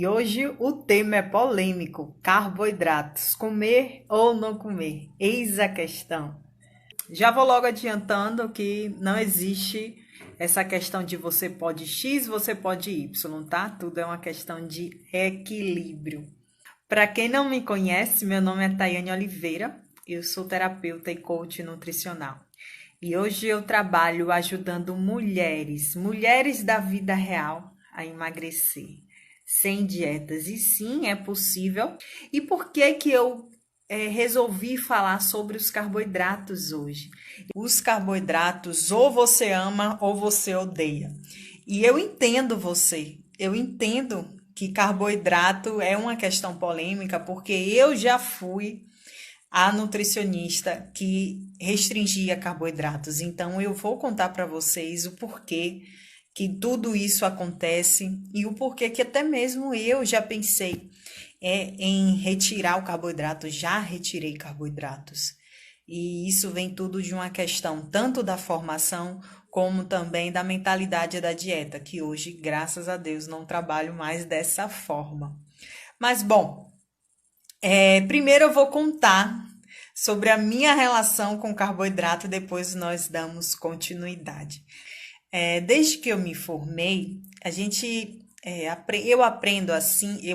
E hoje o tema é polêmico: carboidratos, comer ou não comer? Eis a questão. Já vou logo adiantando que não existe essa questão de você pode X, você pode Y, tá? Tudo é uma questão de equilíbrio. Para quem não me conhece, meu nome é Tayane Oliveira, eu sou terapeuta e coach nutricional. E hoje eu trabalho ajudando mulheres da vida real, a emagrecer sem dietas. E sim, é possível. E por que que eu resolvi falar sobre os carboidratos hoje? Os carboidratos ou você ama ou você odeia. E eu entendo você. Eu entendo que carboidrato é uma questão polêmica, porque eu já fui a nutricionista que restringia carboidratos. Então eu vou contar para vocês o porquê que tudo isso acontece e o porquê que até mesmo eu já pensei em retirar o carboidrato, já retirei carboidratos. E isso vem tudo de uma questão tanto da formação como também da mentalidade da dieta, que hoje, graças a Deus, não trabalho mais dessa forma. Mas bom, primeiro eu vou contar sobre a minha relação com carboidrato, depois nós damos continuidade. Desde que eu me formei, eu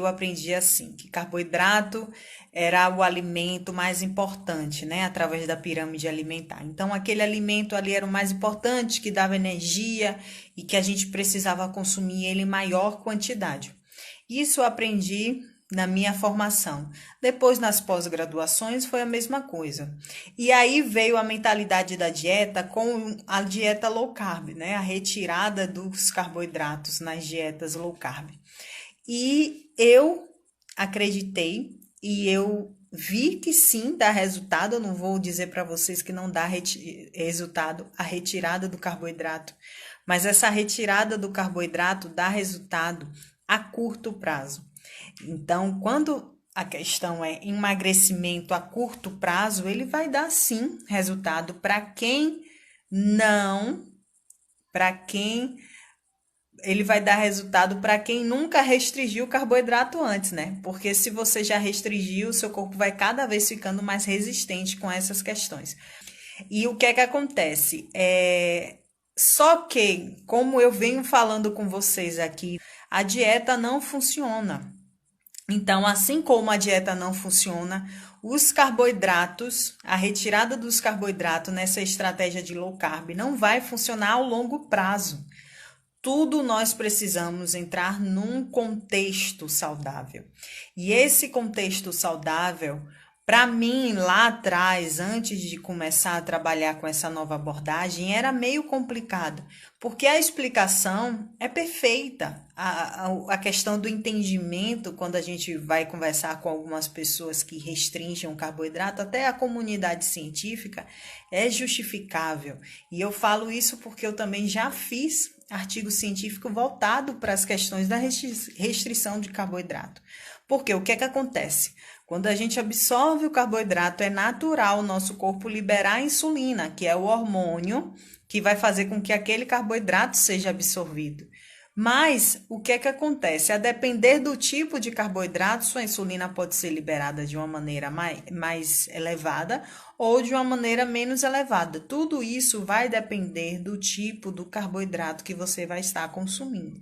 aprendi assim, que carboidrato era o alimento mais importante, né, através da pirâmide alimentar. Então, aquele alimento ali era o mais importante, que dava energia e que a gente precisava consumir ele em maior quantidade. Isso eu aprendi na minha formação. Depois, nas pós-graduações, foi a mesma coisa. E aí veio a mentalidade da dieta com a dieta low carb, né? A retirada dos carboidratos nas dietas low carb. E eu acreditei e eu vi que sim dá resultado. Eu não vou dizer para vocês que não dá resultado a retirada do carboidrato, mas essa retirada do carboidrato dá resultado a curto prazo. Então, quando a questão é emagrecimento a curto prazo, ele vai dar sim resultado para quem não, para quem ele vai dar resultado para quem nunca restringiu o carboidrato antes, né? Porque se você já restringiu, seu corpo vai cada vez ficando mais resistente com essas questões. E o que é que acontece? Só que, como eu venho falando com vocês aqui, a dieta não funciona. Então, assim como a dieta não funciona, os carboidratos, a retirada dos carboidratos nessa estratégia de low carb não vai funcionar ao longo prazo. Tudo nós precisamos entrar num contexto saudável. E esse contexto saudável, para mim, lá atrás, antes de começar a trabalhar com essa nova abordagem, era meio complicado, porque a explicação é perfeita. A questão do entendimento, quando a gente vai conversar com algumas pessoas que restringem o carboidrato, até a comunidade científica, é justificável. E eu falo isso porque eu também já fiz artigo científico voltado para as questões da restrição de carboidrato. Porque o que é que acontece? Quando a gente absorve o carboidrato, é natural o nosso corpo liberar a insulina, que é o hormônio que vai fazer com que aquele carboidrato seja absorvido. Mas o que é que acontece? A depender do tipo de carboidrato, sua insulina pode ser liberada de uma maneira mais elevada ou de uma maneira menos elevada. Tudo isso vai depender do tipo do carboidrato que você vai estar consumindo.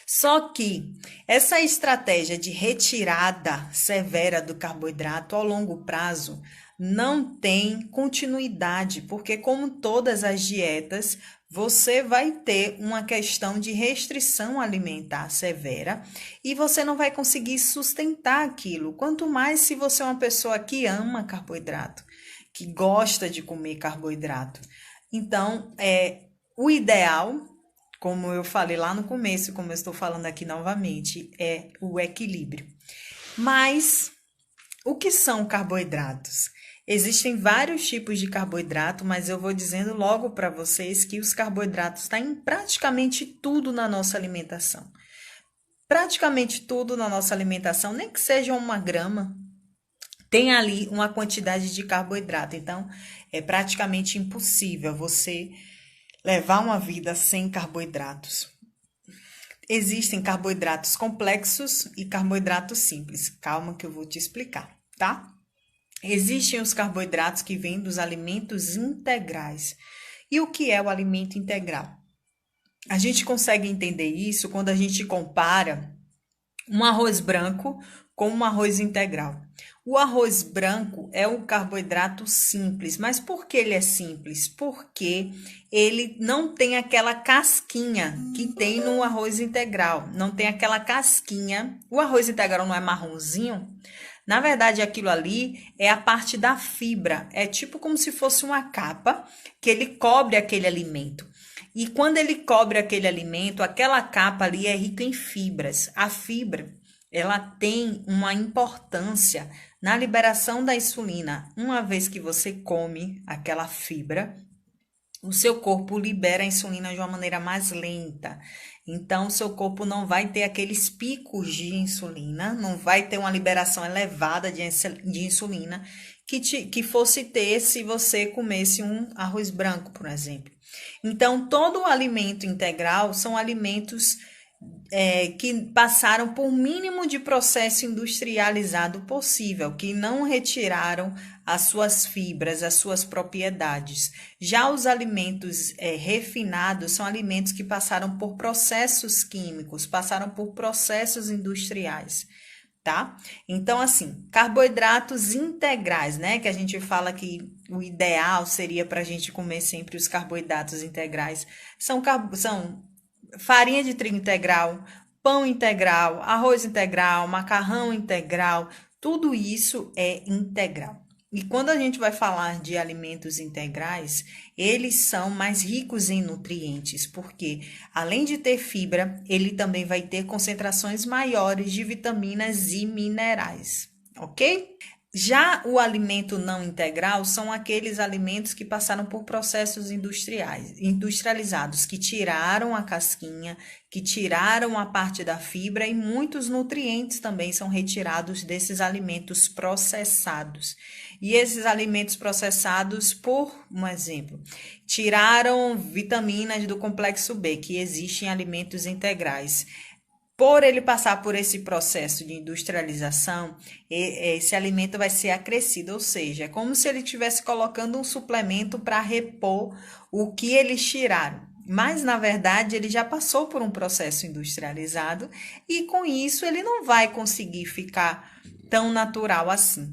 Só que essa estratégia de retirada severa do carboidrato ao longo prazo não tem continuidade, porque, como todas as dietas, você vai ter uma questão de restrição alimentar severa e você não vai conseguir sustentar aquilo. Quanto mais se você é uma pessoa que ama carboidrato, que gosta de comer carboidrato. Então, o ideal, como eu falei lá no começo, como eu estou falando aqui novamente, é o equilíbrio. Mas o que são carboidratos? Existem vários tipos de carboidrato, mas eu vou dizendo logo para vocês que os carboidratos estão em praticamente tudo na nossa alimentação. Praticamente tudo na nossa alimentação, nem que seja 1 grama, tem ali uma quantidade de carboidrato. Então, é praticamente impossível você levar uma vida sem carboidratos. existem carboidratos complexos e carboidratos simples. Calma que eu vou te explicar, tá? Existem os carboidratos que vêm dos alimentos integrais. E o que é o alimento integral? A gente consegue entender isso quando a gente compara um arroz branco com um arroz integral. O arroz branco é um carboidrato simples, mas por que ele é simples? Porque ele não tem aquela casquinha que tem no arroz integral, não tem aquela casquinha. O arroz integral não é marronzinho? Na verdade, aquilo ali é a parte da fibra, é tipo como se fosse uma capa que ele cobre aquele alimento. E quando ele cobre aquele alimento, aquela capa ali é rica em fibras. A fibra, ela tem uma importância na liberação da insulina. Uma vez que você come aquela fibra, o seu corpo libera a insulina de uma maneira mais lenta. Então, o seu corpo não vai ter aqueles picos de insulina, não vai ter uma liberação elevada de insulina que fosse ter se você comesse um arroz branco, por exemplo. Então, todo o alimento integral são alimentos que passaram por mínimo de processo industrializado possível, que não retiraram as suas fibras, as suas propriedades. Já os alimentos refinados são alimentos que passaram por processos químicos, passaram por processos industriais, tá? Então, assim, carboidratos integrais, né? Que a gente fala que o ideal seria para a gente comer sempre os carboidratos integrais. São farinha de trigo integral, pão integral, arroz integral, macarrão integral, tudo isso é integral. E quando a gente vai falar de alimentos integrais, eles são mais ricos em nutrientes, porque além de ter fibra, ele também vai ter concentrações maiores de vitaminas e minerais, ok? Já o alimento não integral são aqueles alimentos que passaram por processos industrializados, que tiraram a casquinha, que tiraram a parte da fibra e muitos nutrientes também são retirados desses alimentos processados. E esses alimentos processados, por um exemplo, tiraram vitaminas do complexo B, que existe em alimentos integrais. Por ele passar por esse processo de industrialização, esse alimento vai ser acrescido, ou seja, é como se ele estivesse colocando um suplemento para repor o que eles tiraram. Mas, na verdade, ele já passou por um processo industrializado e, com isso, ele não vai conseguir ficar tão natural assim.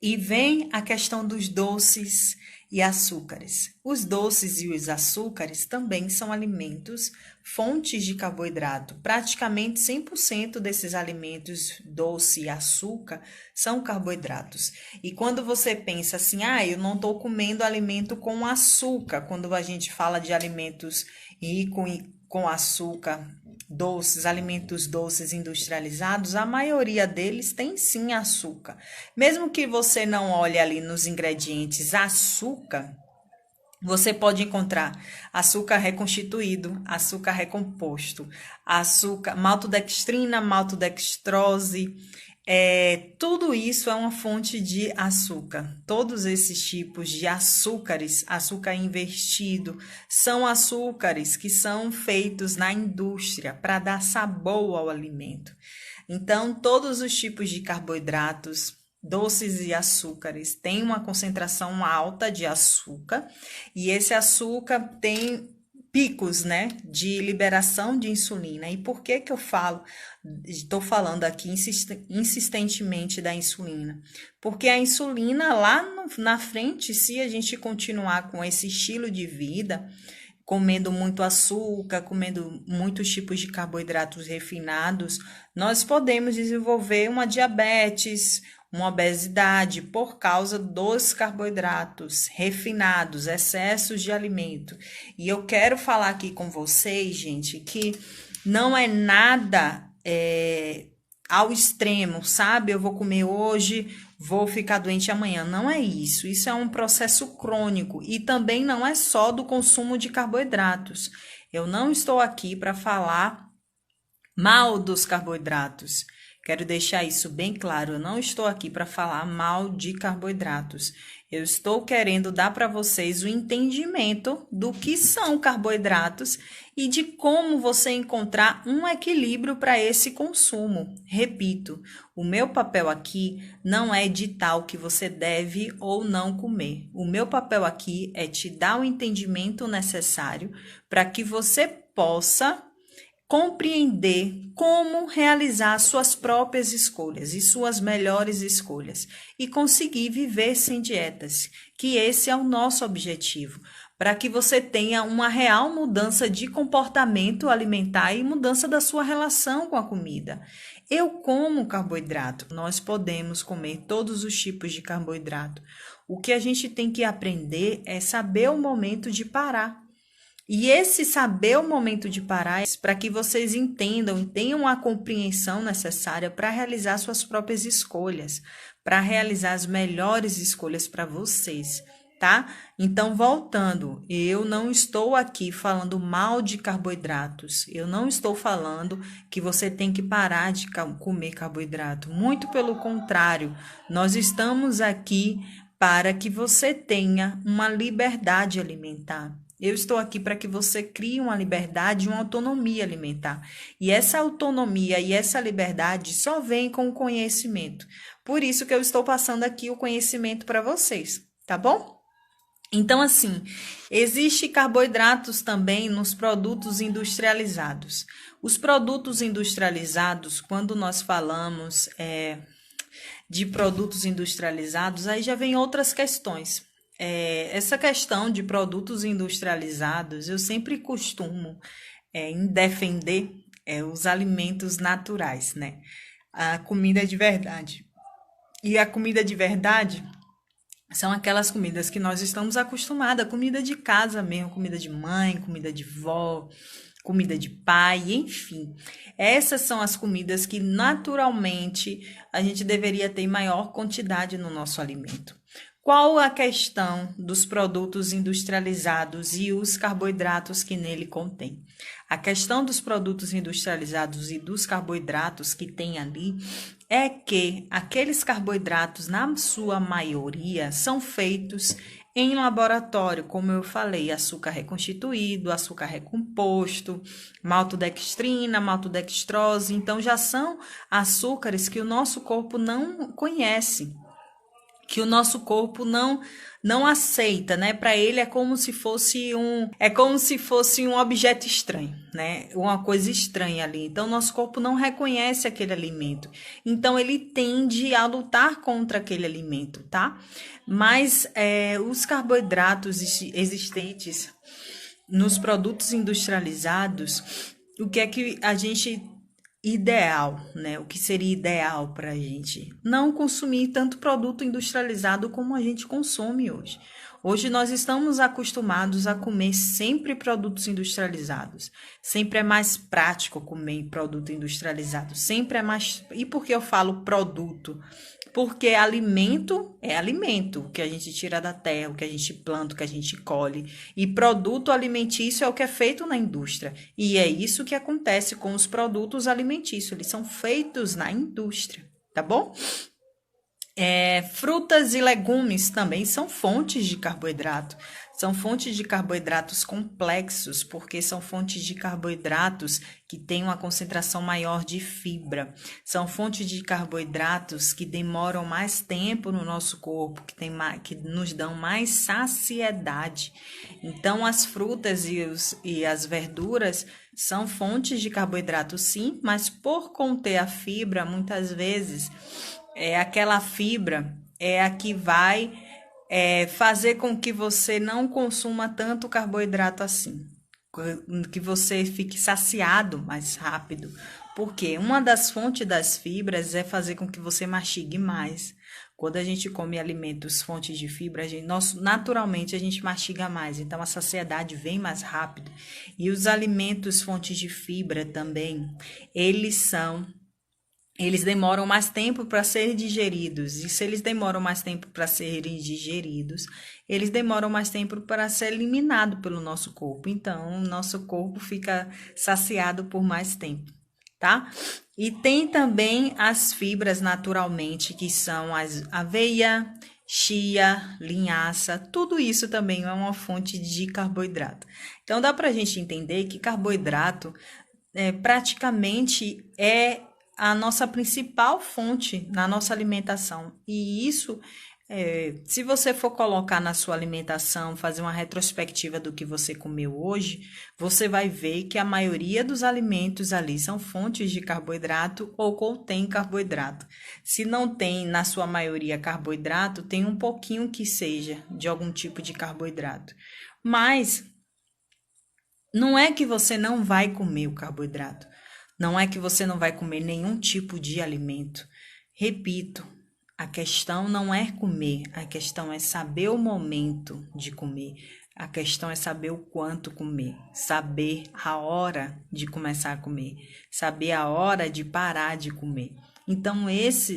E vem a questão dos doces e açúcares. Os doces e os açúcares também são alimentos fontes de carboidrato. Praticamente 100% desses alimentos, doce e açúcar, são carboidratos. E quando você pensa assim, eu não estou comendo alimento com açúcar, quando a gente fala de alimentos ricos com açúcar, doces, alimentos doces industrializados, a maioria deles tem sim açúcar. Mesmo que você não olhe ali nos ingredientes açúcar, você pode encontrar açúcar reconstituído, açúcar recomposto, açúcar, maltodextrina, maltodextrose, tudo isso é uma fonte de açúcar. Todos esses tipos de açúcares, açúcar invertido, são açúcares que são feitos na indústria para dar sabor ao alimento. Então, todos os tipos de carboidratos, doces e açúcares têm uma concentração alta de açúcar e esse açúcar tem picos, né, de liberação de insulina. E por que que estou falando aqui insistentemente da insulina? Porque a insulina lá na frente, se a gente continuar com esse estilo de vida, comendo muito açúcar, comendo muitos tipos de carboidratos refinados, nós podemos desenvolver uma diabetes, uma obesidade por causa dos carboidratos refinados, excessos de alimento. E eu quero falar aqui com vocês, gente, que não é nada ao extremo, sabe? Eu vou comer hoje, vou ficar doente amanhã. Não é isso. Isso é um processo crônico e também não é só do consumo de carboidratos. Eu não estou aqui para falar mal dos carboidratos. Quero deixar isso bem claro, eu não estou aqui para falar mal de carboidratos. Eu estou querendo dar para vocês o entendimento do que são carboidratos e de como você encontrar um equilíbrio para esse consumo. Repito, o meu papel aqui não é ditar o que você deve ou não comer. O meu papel aqui é te dar o entendimento necessário para que você possa compreender como realizar suas próprias escolhas e suas melhores escolhas e conseguir viver sem dietas, que esse é o nosso objetivo, para que você tenha uma real mudança de comportamento alimentar e mudança da sua relação com a comida. Eu como carboidrato, nós podemos comer todos os tipos de carboidrato. O que a gente tem que aprender é saber o momento de parar. E esse saber o momento de parar é para que vocês entendam e tenham a compreensão necessária para realizar suas próprias escolhas, para realizar as melhores escolhas para vocês, tá? Então, voltando, eu não estou aqui falando mal de carboidratos, eu não estou falando que você tem que parar de comer carboidrato, muito pelo contrário, nós estamos aqui para que você tenha uma liberdade alimentar. Eu estou aqui para que você crie uma liberdade e uma autonomia alimentar. E essa autonomia e essa liberdade só vem com o conhecimento. Por isso que eu estou passando aqui o conhecimento para vocês, tá bom? Então, assim, existe carboidratos também nos produtos industrializados. Os produtos industrializados, quando nós falamos de produtos industrializados, aí já vem outras questões. Essa questão de produtos industrializados, eu sempre costumo em defender os alimentos naturais, né? A comida de verdade. E a comida de verdade são aquelas comidas que nós estamos acostumados, comida de casa mesmo, comida de mãe, comida de vó, comida de pai, enfim. Essas são as comidas que naturalmente a gente deveria ter maior quantidade no nosso alimento. Qual a questão dos produtos industrializados e os carboidratos que nele contém? A questão dos produtos industrializados e dos carboidratos que tem ali é que aqueles carboidratos, na sua maioria, são feitos em laboratório, como eu falei, açúcar reconstituído, açúcar recomposto, maltodextrina, maltodextrose, então já são açúcares que o nosso corpo não conhece, que o nosso corpo não aceita, né? Para ele é como se fosse um objeto estranho, né? Uma coisa estranha ali. Então nosso corpo não reconhece aquele alimento. Então ele tende a lutar contra aquele alimento, tá? Mas os carboidratos existentes nos produtos industrializados, o que é que a gente ideal, né? O que seria ideal para a gente? Não consumir tanto produto industrializado como a gente consome hoje. Hoje nós estamos acostumados a comer sempre produtos industrializados. Sempre é mais prático comer produto industrializado. Sempre é mais. E por que eu falo produto? Porque alimento é alimento, o que a gente tira da terra, o que a gente planta, o que a gente colhe. E produto alimentício é o que é feito na indústria. E é isso que acontece com os produtos alimentícios. Eles são feitos na indústria, tá bom? Frutas e legumes também são fontes de carboidrato. São fontes de carboidratos complexos, porque são fontes de carboidratos que têm uma concentração maior de fibra. São fontes de carboidratos que demoram mais tempo no nosso corpo, que nos dão mais saciedade. Então, as frutas e as verduras são fontes de carboidrato, sim, mas por conter a fibra, muitas vezes, aquela fibra é a que vai fazer com que você não consuma tanto carboidrato assim, que você fique saciado mais rápido, porque uma das fontes das fibras é fazer com que você mastigue mais. Quando a gente come alimentos fontes de fibra, naturalmente a gente mastiga mais, então a saciedade vem mais rápido. E os alimentos fontes de fibra também, eles demoram mais tempo para serem digeridos. E se eles demoram mais tempo para serem digeridos, eles demoram mais tempo para ser eliminado pelo nosso corpo. Então, o nosso corpo fica saciado por mais tempo, tá? E tem também as fibras naturalmente, que são as aveia, chia, linhaça, tudo isso também é uma fonte de carboidrato. Então dá para a gente entender que carboidrato praticamente é a nossa principal fonte na nossa alimentação. E isso, se você for colocar na sua alimentação, fazer uma retrospectiva do que você comeu hoje, você vai ver que a maioria dos alimentos ali são fontes de carboidrato ou contém carboidrato. Se não tem, na sua maioria, carboidrato, tem um pouquinho que seja de algum tipo de carboidrato. Mas não é que você não vai comer o carboidrato, não é que você não vai comer nenhum tipo de alimento. Repito, a questão não é comer, a questão é saber o momento de comer, a questão é saber o quanto comer, saber a hora de começar a comer, saber a hora de parar de comer. Então,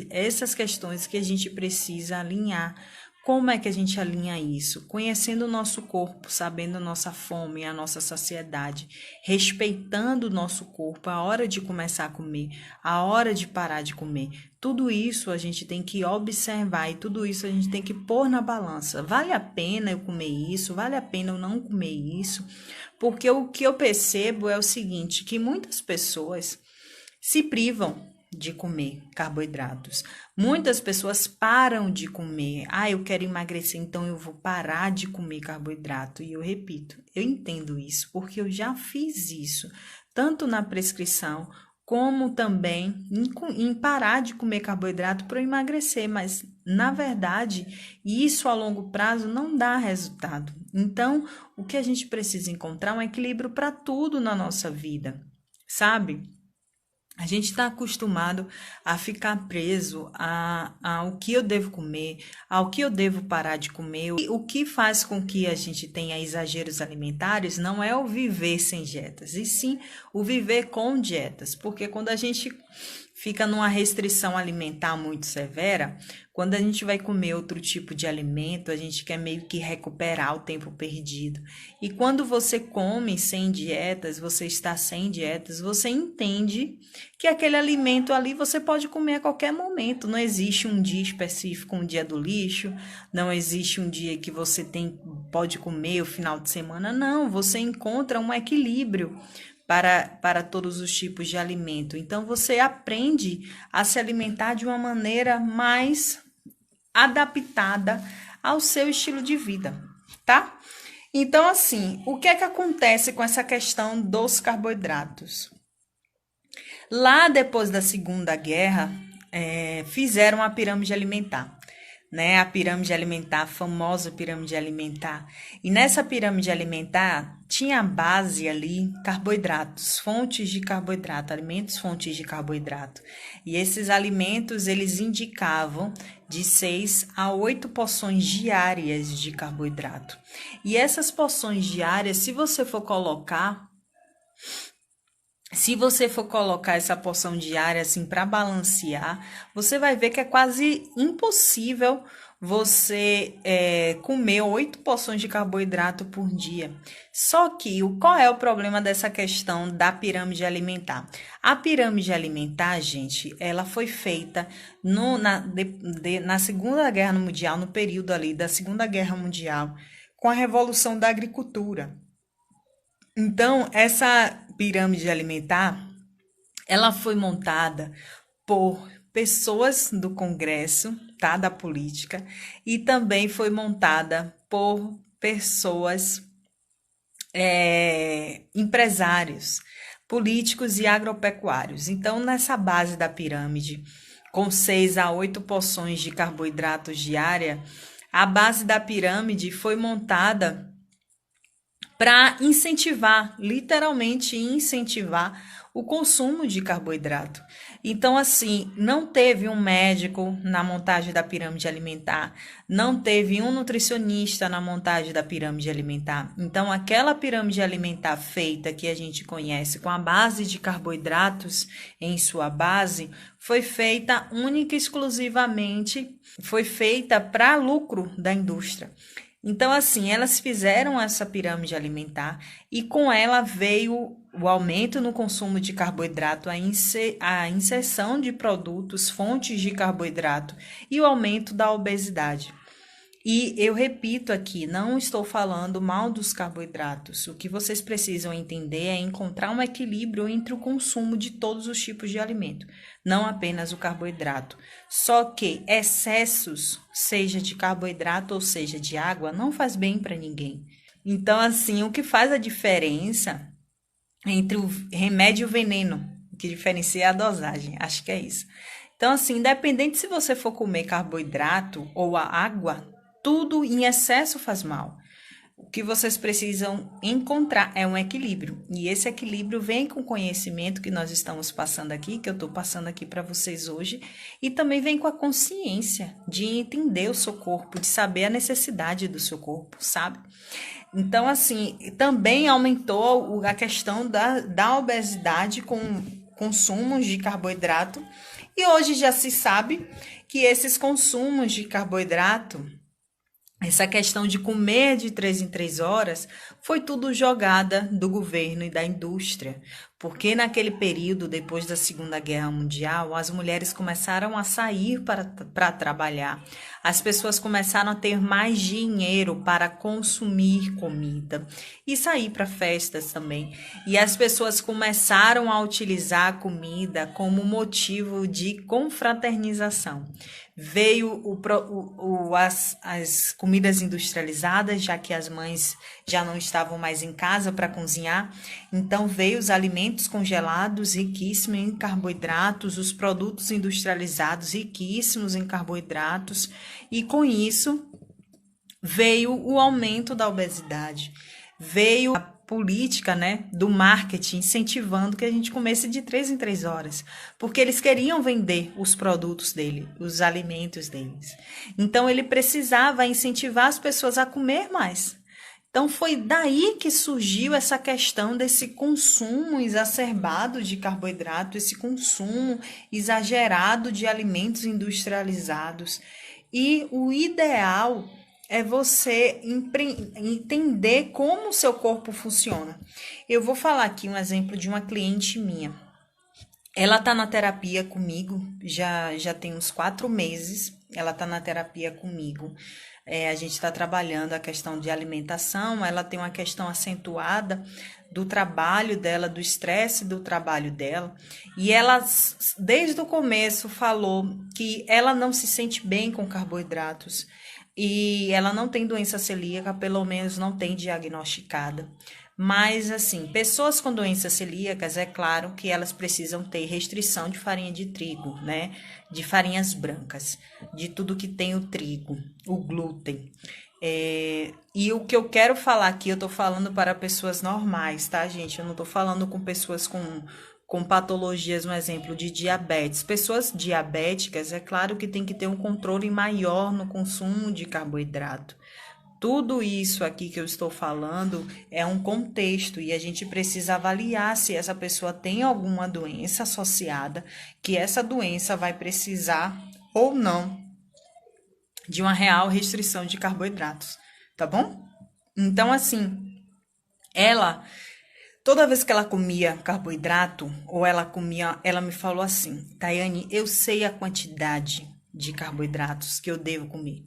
essas questões que a gente precisa alinhar. Como é que a gente alinha isso? Conhecendo o nosso corpo, sabendo a nossa fome, a nossa saciedade, respeitando o nosso corpo, a hora de começar a comer, a hora de parar de comer. Tudo isso a gente tem que observar e tudo isso a gente tem que pôr na balança. Vale a pena eu comer isso? Vale a pena eu não comer isso? Porque o que eu percebo é o seguinte, que muitas pessoas se privam de comer carboidratos. Muitas pessoas param de comer. Eu quero emagrecer, então eu vou parar de comer carboidrato. E eu repito, eu entendo isso, porque eu já fiz isso, tanto na prescrição, como também em parar de comer carboidrato para emagrecer. Mas, na verdade, isso a longo prazo não dá resultado. Então, o que a gente precisa encontrar é um equilíbrio para tudo na nossa vida, sabe? A gente está acostumado a ficar preso ao que eu devo comer, ao que eu devo parar de comer. O que faz com que a gente tenha exageros alimentares não é o viver sem dietas, e sim o viver com dietas. Porque quando a gente fica numa restrição alimentar muito severa, quando a gente vai comer outro tipo de alimento, a gente quer meio que recuperar o tempo perdido. E quando você come sem dietas, você está sem dietas, você entende que aquele alimento ali você pode comer a qualquer momento. Não existe um dia específico, um dia do lixo, não existe um dia que você pode comer o final de semana. Não, você encontra um equilíbrio para todos os tipos de alimento. Então, você aprende a se alimentar de uma maneira mais adaptada ao seu estilo de vida, tá? Então, assim, o que é que acontece com essa questão dos carboidratos? Lá depois da Segunda Guerra, fizeram a pirâmide alimentar, né? A pirâmide alimentar, a famosa pirâmide alimentar. E nessa pirâmide alimentar tinha a base ali, carboidratos, fontes de carboidrato, alimentos fontes de carboidrato. E esses alimentos, eles indicavam de 6 a 8 porções diárias de carboidrato. E essas porções diárias, se você for colocar essa porção diária assim para balancear, você vai ver que é quase impossível você comer 8 porções de carboidrato por dia. Só que qual é o problema dessa questão da pirâmide alimentar? A pirâmide alimentar, gente, ela foi feita na Segunda Guerra Mundial, no período ali da Segunda Guerra Mundial, com a Revolução da Agricultura. Então, essa pirâmide alimentar, ela foi montada por pessoas do Congresso, tá, da política, e também foi montada por pessoas, empresários, políticos e agropecuários. Então, nessa base da pirâmide, com 6 a 8 porções de carboidratos diária, a base da pirâmide foi montada para incentivar, literalmente incentivar o consumo de carboidrato. Então, assim, não teve um médico na montagem da pirâmide alimentar, não teve um nutricionista na montagem da pirâmide alimentar. Então, aquela pirâmide alimentar feita que a gente conhece com a base de carboidratos em sua base, foi feita única e exclusivamente, foi feita para lucro da indústria. Então, assim, elas fizeram essa pirâmide alimentar e com ela veio o aumento no consumo de carboidrato, a inserção de produtos, fontes de carboidrato e o aumento da obesidade. E eu repito aqui, não estou falando mal dos carboidratos. O que vocês precisam entender é encontrar um equilíbrio entre o consumo de todos os tipos de alimento, não apenas o carboidrato. Só que excessos, seja de carboidrato ou seja de água, não faz bem para ninguém. Então, assim, o que faz a diferença entre o remédio e o veneno, o que diferencia é a dosagem, acho que é isso. Então, assim, independente se você for comer carboidrato ou a água, tudo em excesso faz mal. O que vocês precisam encontrar é um equilíbrio. E esse equilíbrio vem com o conhecimento que nós estamos passando aqui, que eu estou passando aqui para vocês hoje, e também vem com a consciência de entender o seu corpo, de saber a necessidade do seu corpo, sabe? Então, assim, também aumentou a questão da obesidade com consumos de carboidrato. E hoje já se sabe que esses consumos de carboidrato, essa questão de comer de 3 em 3 horas, foi tudo jogada do governo e da indústria, porque naquele período, depois da Segunda Guerra Mundial, as mulheres começaram a sair para trabalhar, as pessoas começaram a ter mais dinheiro para consumir comida e sair para festas também, e as pessoas começaram a utilizar a comida como motivo de confraternização. Veio as comidas industrializadas, já que as mães já não estavam mais em casa para cozinhar. Então, veio os alimentos congelados, riquíssimos em carboidratos, os produtos industrializados, riquíssimos em carboidratos. E com isso, veio o aumento da obesidade. Veio a política, né, do marketing incentivando que a gente comesse de 3 em 3 horas, porque eles queriam vender os produtos dele, os alimentos deles. Então ele precisava incentivar as pessoas a comer mais. Então foi daí que surgiu essa questão desse consumo exacerbado de carboidrato, esse consumo exagerado de alimentos industrializados. E o ideal é você entender como o seu corpo funciona. Eu vou falar aqui um exemplo de uma cliente minha. Ela está na terapia comigo, já tem uns 4 meses. Ela está na terapia comigo. A gente está trabalhando a questão de alimentação. Ela tem uma questão acentuada do trabalho dela, do estresse do trabalho dela. E ela, desde o começo, falou que ela não se sente bem com carboidratos. E ela não tem doença celíaca, pelo menos não tem diagnosticada. Mas, assim, pessoas com doenças celíacas, é claro que elas precisam ter restrição de farinha de trigo, né? De farinhas brancas, de tudo que tem o trigo, o glúten. E o que eu quero falar aqui, eu tô falando para pessoas normais, tá, gente? Eu não tô falando com pessoas com patologias, um exemplo de diabetes. Pessoas diabéticas, é claro que tem que ter um controle maior no consumo de carboidrato. Tudo isso aqui que eu estou falando é um contexto e a gente precisa avaliar se essa pessoa tem alguma doença associada, que essa doença vai precisar ou não de uma real restrição de carboidratos, tá bom? Então, assim, ela toda vez que ela comia carboidrato, ou ela comia, ela me falou assim: Tayane, eu sei a quantidade de carboidratos que eu devo comer,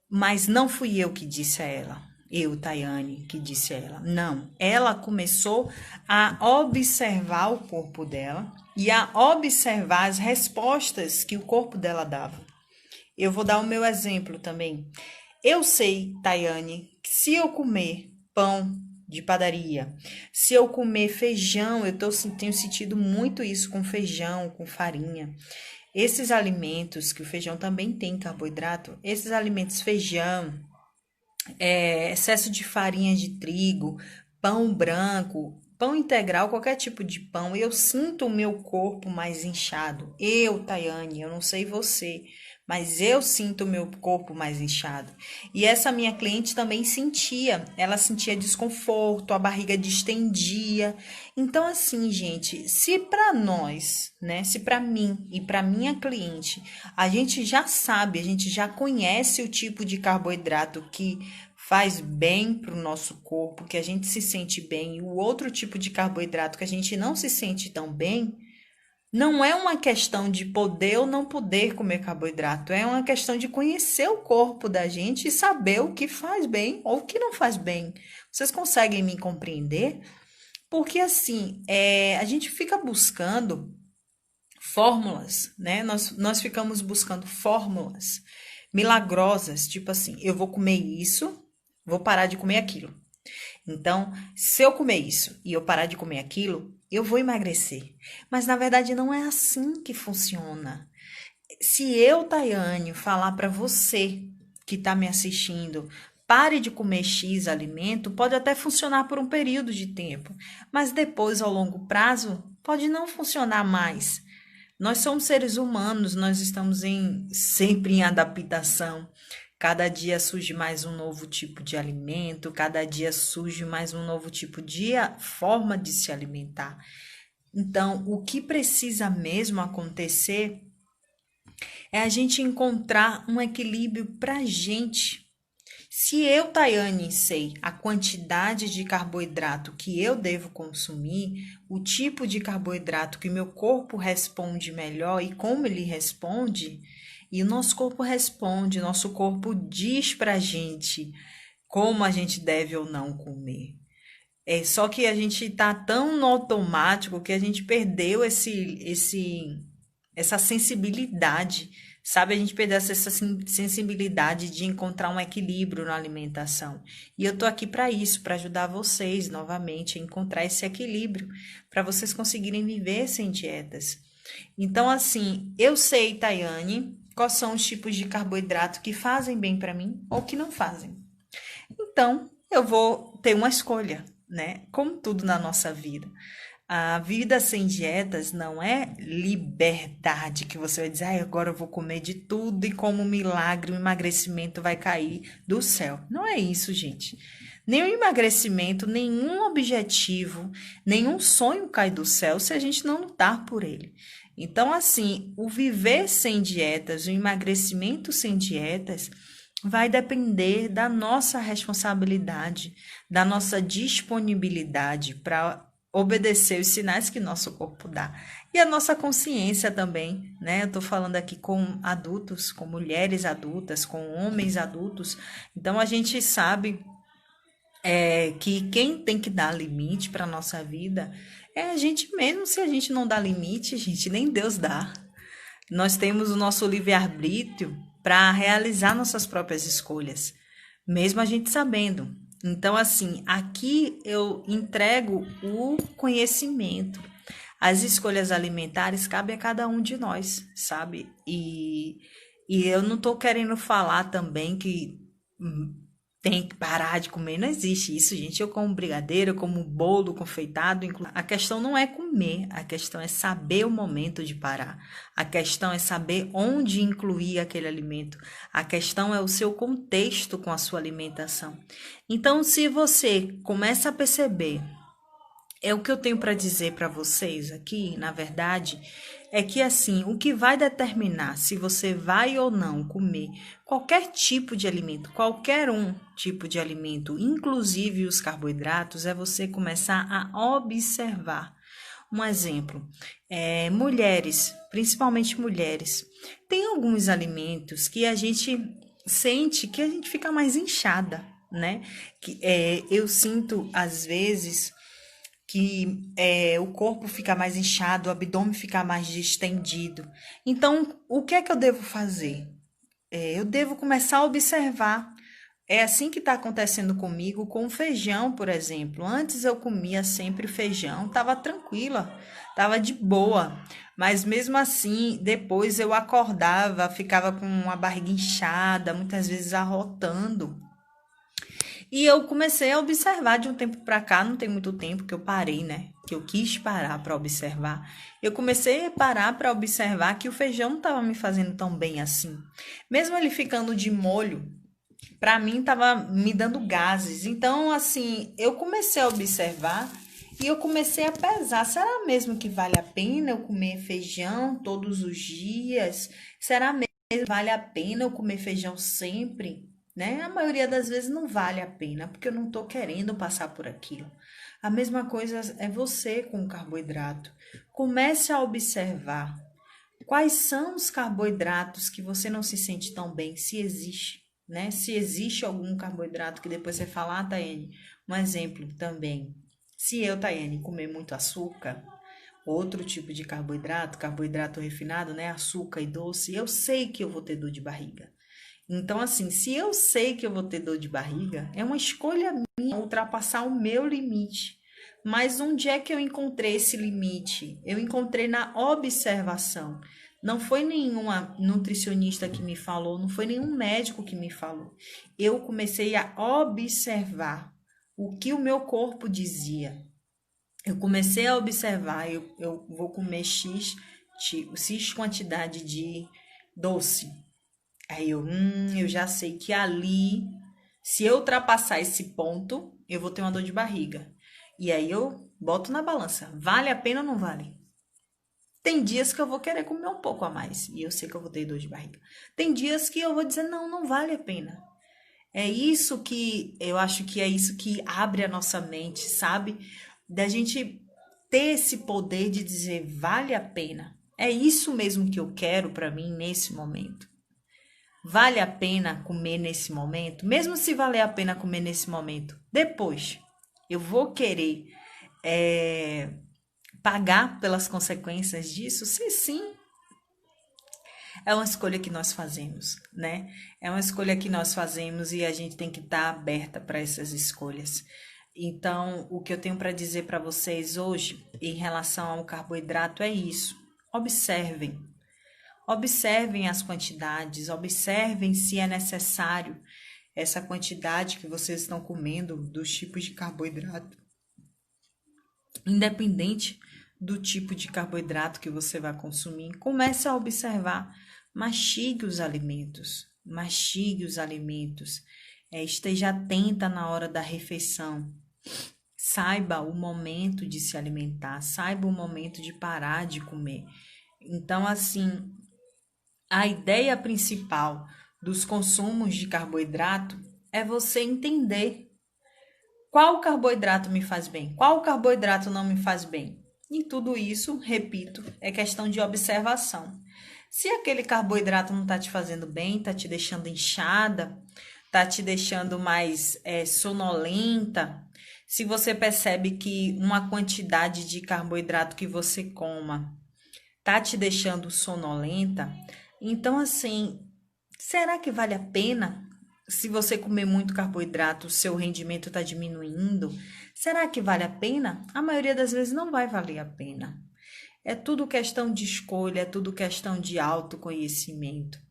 mas não fui eu que disse a ela. Eu, Tayane, que disse a ela. Não, ela começou a observar o corpo dela e a observar as respostas que o corpo dela dava. Eu vou dar o meu exemplo também. Eu sei, Tayane, que se eu comer pão de padaria, se eu comer feijão, tenho sentido muito isso com feijão, com farinha. Esses alimentos, que o feijão também tem carboidrato, esses alimentos, feijão, excesso de farinha de trigo, pão branco, pão integral, qualquer tipo de pão, eu sinto o meu corpo mais inchado. Eu, Tayane, eu não sei você, mas eu sinto o meu corpo mais inchado. E essa minha cliente também sentia, ela sentia desconforto, a barriga distendia. Então, assim, gente, se para nós, né, se para mim e para minha cliente, a gente já sabe, a gente já conhece o tipo de carboidrato que faz bem para o nosso corpo, que a gente se sente bem, e o outro tipo de carboidrato que a gente não se sente tão bem, Não é uma questão de poder ou não poder comer carboidrato, é uma questão de conhecer o corpo da gente e saber o que faz bem ou o que não faz bem. Vocês conseguem me compreender? Porque assim, a gente fica buscando fórmulas, né? Nós ficamos buscando fórmulas milagrosas, tipo assim, eu vou comer isso, vou parar de comer aquilo. Então, se eu comer isso e eu parar de comer aquilo, eu vou emagrecer. Mas na verdade não é assim que funciona. Se eu, Tayane, falar para você que está me assistindo, pare de comer X alimento, pode até funcionar por um período de tempo, mas depois, ao longo prazo, pode não funcionar mais. Nós somos seres humanos, nós estamos sempre em adaptação. Cada dia surge mais um novo tipo de alimento, cada dia surge mais um novo tipo de forma de se alimentar. Então, o que precisa mesmo acontecer é a gente encontrar um equilíbrio para a gente. Se eu, Tayane, sei a quantidade de carboidrato que eu devo consumir, o tipo de carboidrato que meu corpo responde melhor e como ele responde, e o nosso corpo responde, nosso corpo diz pra gente como a gente deve ou não comer. Só que a gente tá tão no automático que a gente perdeu essa sensibilidade, sabe? A gente perdeu essa sensibilidade de encontrar um equilíbrio na alimentação. E eu tô aqui para isso, para ajudar vocês novamente a encontrar esse equilíbrio, para vocês conseguirem viver sem dietas. Então, assim, eu sei, Tayane, quais são os tipos de carboidrato que fazem bem para mim ou que não fazem. Então, eu vou ter uma escolha, né? Como tudo na nossa vida. A vida sem dietas não é liberdade, que você vai dizer, ah, agora eu vou comer de tudo e como um milagre o emagrecimento vai cair do céu. Não é isso, gente. Nenhum emagrecimento, nenhum objetivo, nenhum sonho cai do céu se a gente não lutar por ele. Então, assim, o viver sem dietas, o emagrecimento sem dietas, vai depender da nossa responsabilidade, da nossa disponibilidade para obedecer os sinais que nosso corpo dá. E a nossa consciência também, né? Eu tô falando aqui com adultos, com mulheres adultas, com homens adultos. Então a gente sabe que quem tem que dar limite para nossa vida é a gente mesmo. Se a gente não dá limite, gente, nem Deus dá. Nós temos o nosso livre-arbítrio para realizar nossas próprias escolhas, mesmo a gente sabendo. Então, assim, aqui eu entrego o conhecimento. As escolhas alimentares cabem a cada um de nós, sabe? E eu não estou querendo falar também que tem que parar de comer. Não existe isso, gente. Eu como brigadeiro, eu como bolo confeitado. A questão não é comer, a questão é saber o momento de parar. A questão é saber onde incluir aquele alimento. A questão é o seu contexto com a sua alimentação. Então, se você começa a perceber, o que eu tenho para dizer para vocês aqui, na verdade, é que assim, o que vai determinar se você vai ou não comer qualquer tipo de alimento, qualquer um tipo de alimento, inclusive os carboidratos, é você começar a observar. Um exemplo, mulheres, principalmente mulheres, tem alguns alimentos que a gente sente que a gente fica mais inchada, né? Eu sinto, às vezes, que o corpo fica mais inchado, o abdômen fica mais distendido. Então, o que é que eu devo fazer? Eu devo começar a observar. É assim que está acontecendo comigo com o feijão, por exemplo. Antes eu comia sempre feijão, estava tranquila, estava de boa. Mas mesmo assim, depois eu acordava, ficava com a barriga inchada, muitas vezes arrotando. E eu comecei a observar de um tempo para cá, não tem muito tempo que eu parei, né? Que eu quis parar para observar. Eu comecei a parar para observar que o feijão não estava me fazendo tão bem assim. Mesmo ele ficando de molho, para mim estava me dando gases. Então, assim, eu comecei a observar e eu comecei a pesar. Será mesmo que vale a pena eu comer feijão todos os dias? Será mesmo que vale a pena eu comer feijão sempre? Né? A maioria das vezes não vale a pena, porque eu não estou querendo passar por aquilo. A mesma coisa é você com o carboidrato. Comece a observar quais são os carboidratos que você não se sente tão bem, se existe, né? Se existe algum carboidrato que depois você fala, ah, Tayane, um exemplo também. Se eu, Tayane, comer muito açúcar, outro tipo de carboidrato, carboidrato refinado, né? Açúcar e doce, eu sei que eu vou ter dor de barriga. Então, assim, se eu sei que eu vou ter dor de barriga, é uma escolha minha ultrapassar o meu limite. Mas onde é que eu encontrei esse limite? Eu encontrei na observação. Não foi nenhuma nutricionista que me falou, não foi nenhum médico que me falou. Eu comecei a observar o que o meu corpo dizia. Eu comecei a observar, eu vou comer X quantidade de doce. Aí eu já sei que ali, se eu ultrapassar esse ponto, eu vou ter uma dor de barriga. E aí eu boto na balança, vale a pena ou não vale? Tem dias que eu vou querer comer um pouco a mais e eu sei que eu vou ter dor de barriga. Tem dias que eu vou dizer, não, não vale a pena. É isso que eu acho que é isso que abre a nossa mente, sabe? Da gente ter esse poder de dizer, vale a pena. É isso mesmo que eu quero para mim nesse momento. Vale a pena comer nesse momento? Mesmo se valer a pena comer nesse momento, depois eu vou querer pagar pelas consequências disso? Se sim, é uma escolha que nós fazemos, né? É uma escolha que nós fazemos e a gente tem que estar aberta para essas escolhas. Então, o que eu tenho para dizer para vocês hoje em relação ao carboidrato é isso. Observem. Observem as quantidades, observem se é necessário essa quantidade que vocês estão comendo dos tipos de carboidrato. Independente do tipo de carboidrato que você vai consumir, comece a observar, mastigue os alimentos, esteja atenta na hora da refeição, saiba o momento de se alimentar, saiba o momento de parar de comer. Então, assim, a ideia principal dos consumos de carboidrato é você entender qual carboidrato me faz bem, qual carboidrato não me faz bem. E tudo isso, repito, é questão de observação. Se aquele carboidrato não está te fazendo bem, está te deixando inchada, está te deixando mais sonolenta, se você percebe que uma quantidade de carboidrato que você coma está te deixando sonolenta, então assim, será que vale a pena? Se você comer muito carboidrato, o seu rendimento está diminuindo. Será que vale a pena? A maioria das vezes não vai valer a pena. É tudo questão de escolha, é tudo questão de autoconhecimento.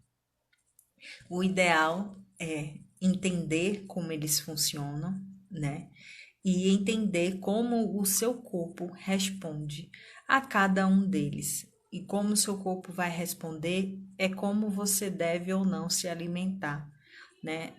O ideal é entender como eles funcionam, né? E entender como o seu corpo responde a cada um deles. E como o seu corpo vai responder é como você deve ou não se alimentar, né?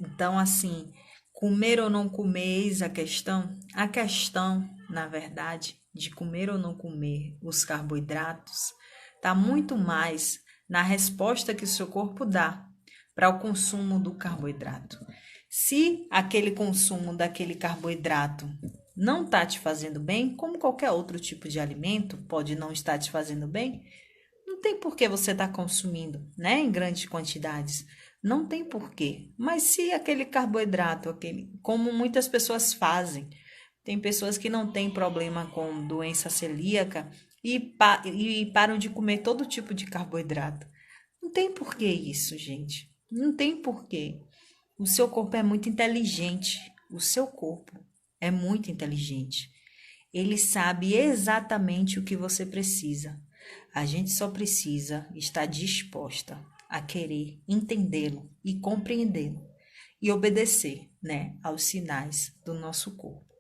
Então, assim, comer ou não comer, eis a questão. A questão, na verdade, de comer ou não comer os carboidratos está muito mais na resposta que o seu corpo dá para o consumo do carboidrato. Se aquele consumo daquele carboidrato não está te fazendo bem, como qualquer outro tipo de alimento pode não estar te fazendo bem, não tem por que você estar consumindo, né, em grandes quantidades. Não tem porquê. Mas se aquele carboidrato, como muitas pessoas fazem, tem pessoas que não têm problema com doença celíaca e param de comer todo tipo de carboidrato. Não tem porquê isso, gente. Não tem porquê. O seu corpo é muito inteligente. O seu corpo é muito inteligente. Ele sabe exatamente o que você precisa. A gente só precisa estar disposta a querer entendê-lo e compreendê-lo e obedecer, né, aos sinais do nosso corpo.